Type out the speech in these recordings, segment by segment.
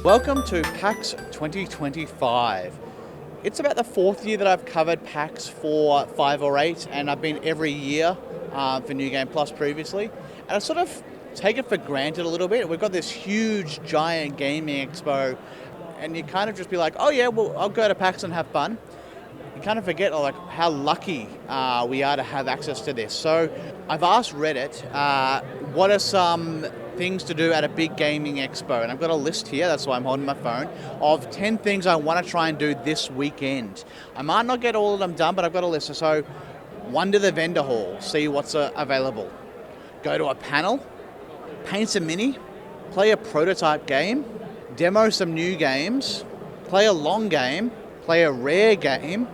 Welcome to PAX 2025. It's about the fourth year that I've covered PAX for 5 or 8, and I've been every year for New Game Plus previously. And I sort of take it for granted a little bit. We've got this huge, giant gaming expo, and you kind of just be like, oh yeah, well, I'll go to PAX and have fun. You kind of forget like how lucky we are to have access to this. So I've asked Reddit, what are some things to do at a big gaming expo? And I've got a list here, that's why I'm holding my phone, of 10 things I want to try and do this weekend. I might not get all of them done, but I've got a list. So wander the vendor hall, see what's available. Go to a panel, paint some mini, play a prototype game, demo some new games, play a long game, play a rare game,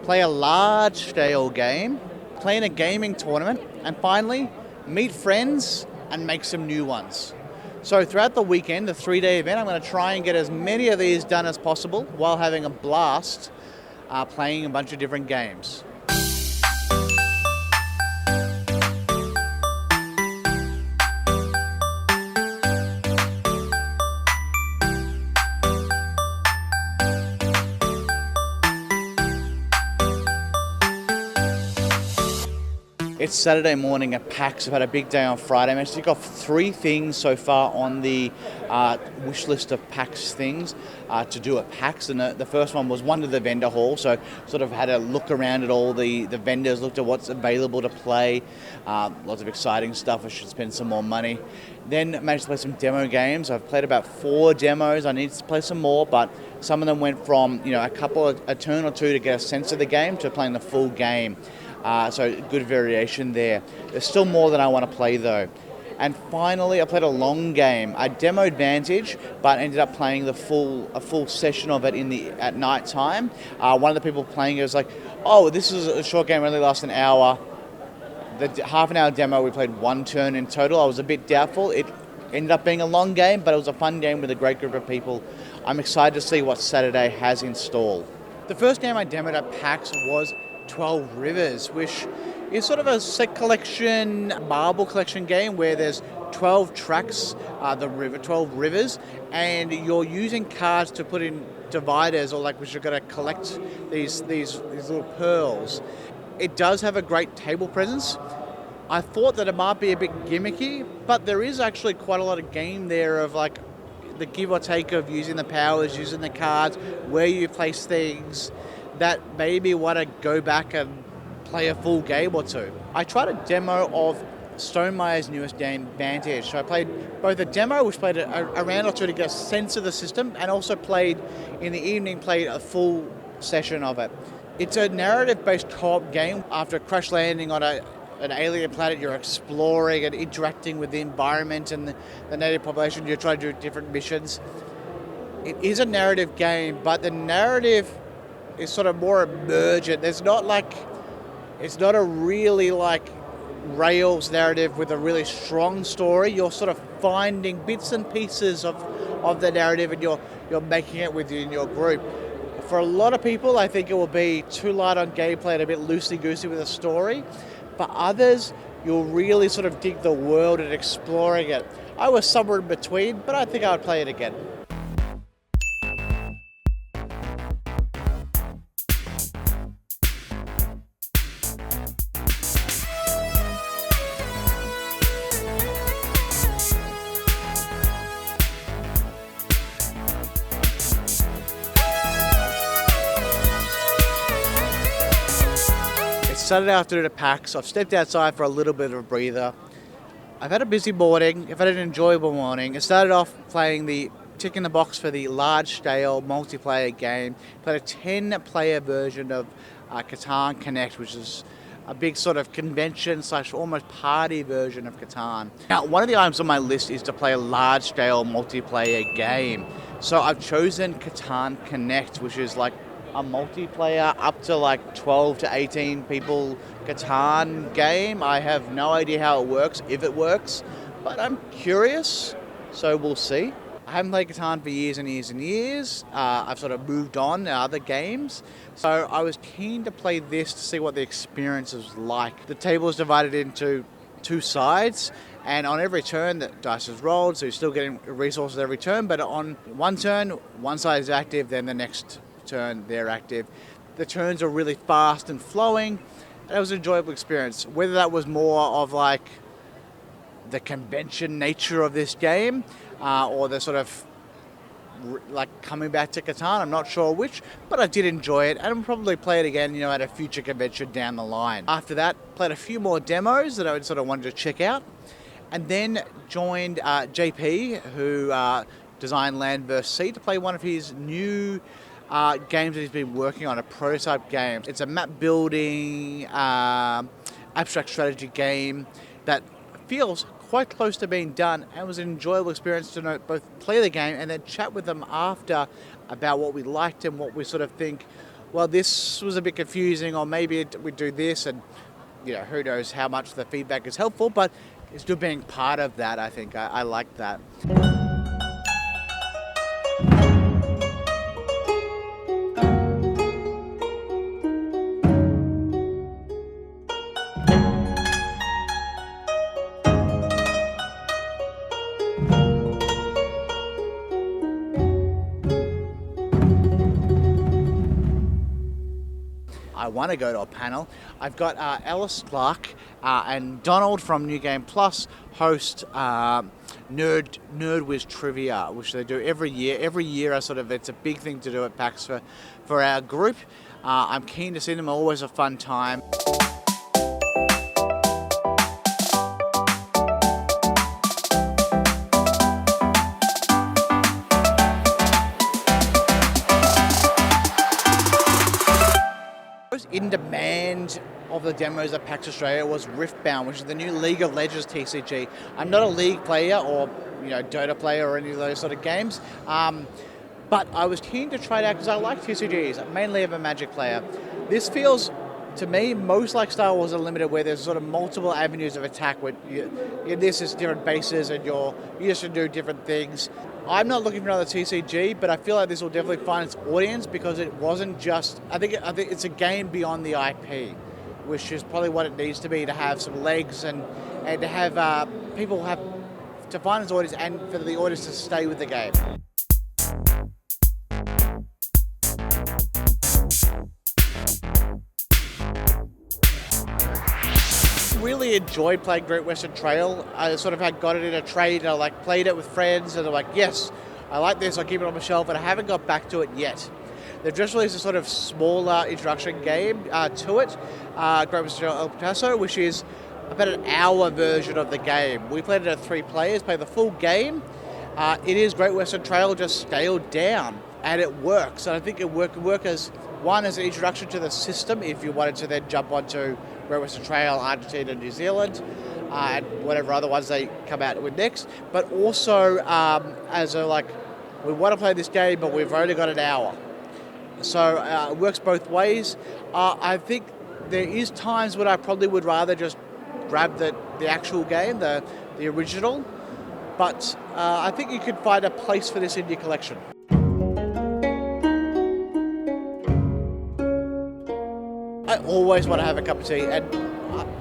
play a large-scale game, play in a gaming tournament, and finally, meet friends and make some new ones. So throughout the weekend, the 3-day event, I'm going to try and get as many of these done as possible while having a blast playing a bunch of different games. It's Saturday morning at PAX. I've had a big day on Friday. I managed to tick off 3 things so far on the wish list of PAX things to do at PAX. And the first one was wander the vendor hall. So sort of had a look around at all the vendors, looked at what's available to play. Lots of exciting stuff. I should spend some more money. Then managed to play some demo games. I've played about 4 demos. I need to play some more, but some of them went from a turn or two to get a sense of the game to playing the full game. So good variation there. There's still more that I want to play though. And finally, I played a long game. I demoed Vantage, but ended up playing a full session of it at night time. One of the people playing it was like, "Oh, this is a short game, only lasts an hour." The half an hour demo, we played 1 turn in total. I was a bit doubtful. It ended up being a long game, but it was a fun game with a great group of people. I'm excited to see what Saturday has in store. The first game I demoed at PAX was 12 Rivers, which is sort of a set collection, marble collection game where there's 12 tracks, 12 rivers, and you're using cards to put in dividers, or which are going to collect these little pearls. It does have a great table presence. I thought that it might be a bit gimmicky, but there is actually quite a lot of game there of the give or take of using the powers, using the cards, where you place things, that made me want to go back and play a full game or two. I tried a demo of Stonemeyer's newest game, Vantage. So I played both a demo, which played a round or two to get a sense of the system, and also in the evening, played a full session of it. It's a narrative-based co-op game. After crash landing on an alien planet, you're exploring and interacting with the environment and the native population. You're trying to do different missions. It is a narrative game, but the narrative is sort of more emergent. It's not a really Rails narrative with a really strong story. You're sort of finding bits and pieces of the narrative, and you're making it within your group. For a lot of people, I think it will be too light on gameplay and a bit loosey-goosey with a story. For others, you'll really sort of dig the world and exploring it. I was somewhere in between, but I think I would play it again. Saturday afternoon at PAX. I've stepped outside for a little bit of a breather. I've had a busy morning. I've had an enjoyable morning. It started off playing the tick in the box for the large-scale multiplayer game. Played a 10-player version of Catan Connect, which is a big sort of convention / almost party version of Catan. Now, one of the items on my list is to play a large-scale multiplayer game. So I've chosen Catan Connect, which is a multiplayer up to 12 to 18 people Catan game. I have no idea how it works, if it works, but I'm curious, so we'll see. I haven't played Catan for years and years and years. I've sort of moved on to other games, so I was keen to play this to see what the experience was like. The table is divided into two sides, and on every turn the dice is rolled, so you're still getting resources every turn, but on one turn, one side is active, then the next turn they're active. The turns are really fast and flowing, and it was an enjoyable experience. Whether that was more of like the convention nature of this game, or the sort of like coming back to Catan, I'm not sure which, but I did enjoy it, and I'll probably play it again, at a future convention down the line. After that, played a few more demos that I sort of wanted to check out, and then joined JP, who designed Land vs. Sea, to play one of his new games that he's been working on, a prototype game. It's a map building, abstract strategy game that feels quite close to being done, and it was an enjoyable experience to both play the game and then chat with them after about what we liked and what we sort of think, well, this was a bit confusing, or maybe we do this, and who knows how much the feedback is helpful, but it's still being part of that. I think I like that. I want to go to a panel. I've got Ellis Clark and Donald from New Game Plus host Nerd Whiz Trivia, which they do every year. Every year, it's a big thing to do at PAX for our group. I'm keen to see them. Always a fun time. In demand of the demos at PAX Australia was Riftbound, which is the new League of Legends TCG. I'm not a League player or Dota player or any of those sort of games, but I was keen to try it out because I like TCGs. Mainly I'm a Magic player. This feels to me most like Star Wars Unlimited, where there's sort of multiple avenues of attack. This is different bases, and you just do different things. I'm not looking for another TCG, but I feel like this will definitely find its audience because it wasn't just. I think it's a game beyond the IP, which is probably what it needs to be to have some legs and to have people have to find its audience and for the audience to stay with the game. Really enjoyed playing Great Western Trail. I sort of got it in a trade, and I played it with friends, and I'm like, yes, I like this, I'll keep it on my shelf, and I haven't got back to it yet. They've just released a sort of smaller introduction game to it, Great Western Trail El Paso, which is about an hour version of the game. We played it at 3 players, played the full game. It is Great Western Trail just scaled down, and it works. And I think it work as an introduction to the system if you wanted to then jump onto Great Western Trail, Argentina, New Zealand, and whatever other ones they come out with next. But also as we want to play this game, but we've only got an hour. So it works both ways. I think there is times when I probably would rather just grab the actual game, the original. But I think you could find a place for this in your collection. I always want to have a cup of tea, and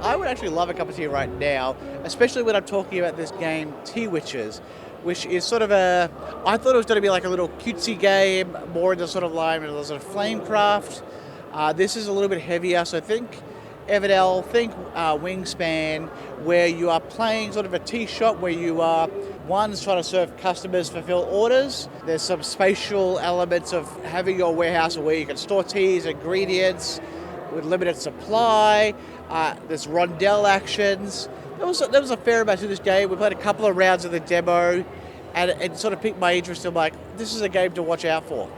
I would actually love a cup of tea right now, especially when I'm talking about this game, Tea Witches, which is sort of I thought it was going to be like a little cutesy game, more in the sort of line of sort of Flamecraft. This is a little bit heavier, so think Everdell, think Wingspan, where you are playing sort of a tea shop where you are, one's trying to serve customers, fulfill orders. There's some spatial elements of having your warehouse where you can store teas, ingredients, with limited supply. There's rondel actions. There was a fair amount to this game. We played a couple of rounds of the demo, and it sort of piqued my interest. I'm like, this is a game to watch out for.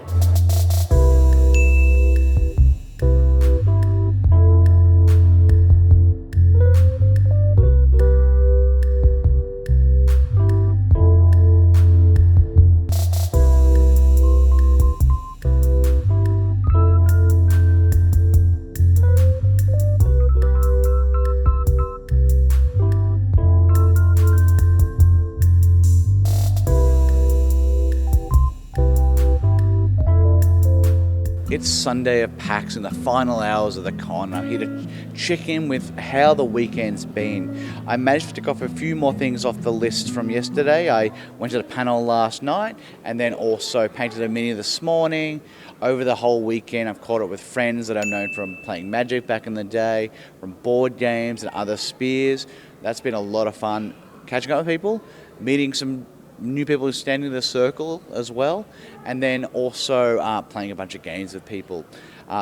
It's Sunday of PAX in the final hours of the con. I'm here to check in with how the weekend's been. I managed to tick off a few more things off the list from yesterday. I went to the panel last night and then also painted a mini this morning. Over the whole weekend, I've caught up with friends that I've known from playing Magic back in the day, from board games and other spheres. That's been a lot of fun catching up with people, meeting some new people standing in the circle as well, and then also playing a bunch of games with people.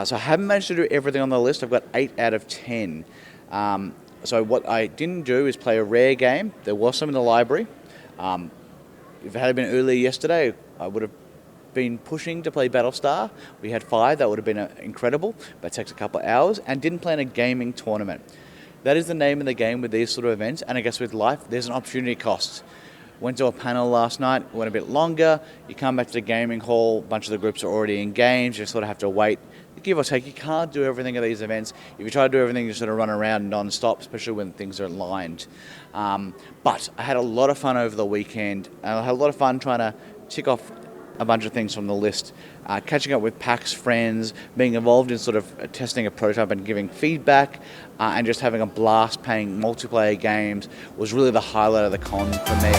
So I haven't managed to do everything on the list. I've got 8 out of 10. So what I didn't do is play a rare game. There was some in the library. If it had been earlier yesterday, I would have been pushing to play Battlestar. We had 5. That would have been incredible, but it takes a couple of hours. And didn't play in a gaming tournament. That is the name of the game with these sort of events. And I guess with life, there's an opportunity cost. Went to a panel last night, went a bit longer. You come back to the gaming hall, a bunch of the groups are already in games. You sort of have to wait, give or take. You can't do everything at these events. If you try to do everything, you sort of run around non-stop, especially when things are aligned. But I had a lot of fun over the weekend. And I had a lot of fun trying to tick off a bunch of things from the list. Catching up with PAX friends, being involved in sort of testing a prototype and giving feedback, and just having a blast playing multiplayer games was really the highlight of the con for me.